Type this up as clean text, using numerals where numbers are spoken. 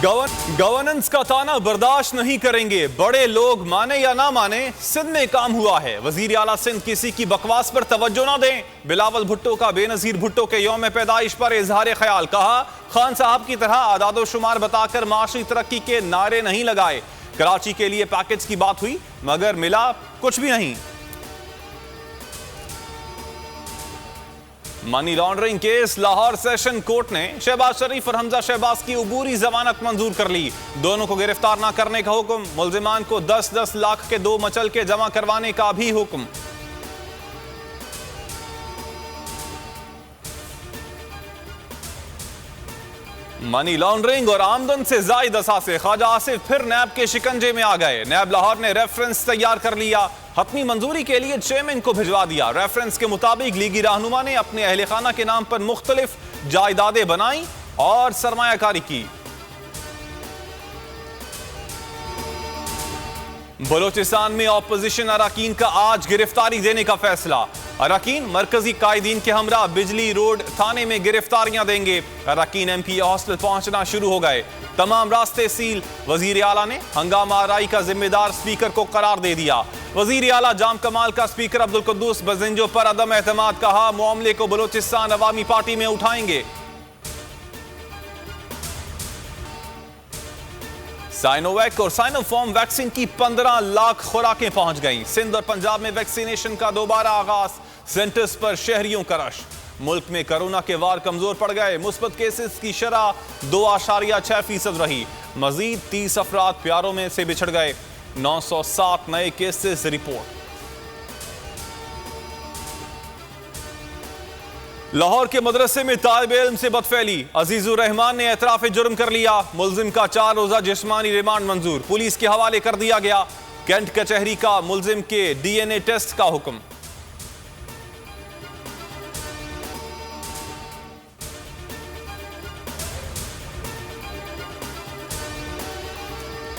Governance का ताना बर्दाश्त नहीं करेंगे, बड़े लोग माने या ना माने, सिंध में काम हुआ है। वजीर आला सिंध किसी की बकवास पर तवज्जो ना दें। बिलावल भुट्टो का बेनजीर भुट्टो के यौम पैदाइश पर इजहार ख्याल। कहा, खान साहब की तरह आदादो शुमार बताकर माशी तरक्की के नारे नहीं लगाए। कराची के लिए पैकेज की बात हुई मगर मिला कुछ भी नहीं। Money laundering case, Lahore session court ने शहबाज शरीफ और हमजा शहबाज की उबूरी जमानत मंजूर कर ली। दोनों को गिरफ्तार ना करने का हुक्म, मुल्जिमान को 10-10 लाख के 2 मचल के जमा करवाने का भी हुक्म। मनी लॉन्ड्रिंग और आमदन से जायद असासे, ख्वाजा आसिफ फिर नैब के शिकंजे में आ गए। नैब लाहौर ने रेफरेंस तैयार कर लिया, हतमी मंजूरी के लिए चेयरमैन को भिजवा दिया। रेफरेंस के मुताबिक लीगी रहनुमा ने अपने अहले खाना के नाम पर मुख्तलिफ जायदादें बनाई और सरमायाकारी की। बलोचिस्तान में ऑपोजिशन अरकान का आज गिरफ्तारी देने का फैसला। अरकान मरकजी कायदीन के हमरा बिजली रोड थाने में गिरफ्तारियां देंगे। अरकान एमपी हॉस्टल पहुंचना शुरू हो गए, तमाम रास्ते सील। वजीर आला ने हंगामा आराई का जिम्मेदार स्पीकर को करार दे दिया। वजीर आला जाम कमाल का स्पीकर अब्दुल कुद्दूस बजिंजो पर अदम एतमाद। कहा, मामले को बलोचिस्तान अवामी पार्टी में उठाएंगे। साइनोवैक और साइनोफॉर्म वैक्सीन की 15 लाख खुराकें पहुंच गईं। सिंध और पंजाब में वैक्सीनेशन का दोबारा आगाज, सेंटर्स पर शहरियों का रश। मुल्क में कोरोना के वार कमजोर पड़ गए, मुस्बत केसेस की शरह 2.6% रही। मजीद 30 अफराद प्यारों में से बिछड़ गए। 907 नए केसेस रिपोर्ट। लाहौर के मदरसे में तालिब इल्म से बदफैली, अजीजुर रहमान ने एतराफ जुर्म कर लिया। मुल्जिम का 4 रोजा जिस्मानी रिमांड मंजूर, पुलिस के हवाले कर दिया गया। कैंट कचहरी का मुल्जिम के DNA टेस्ट का हुक्म।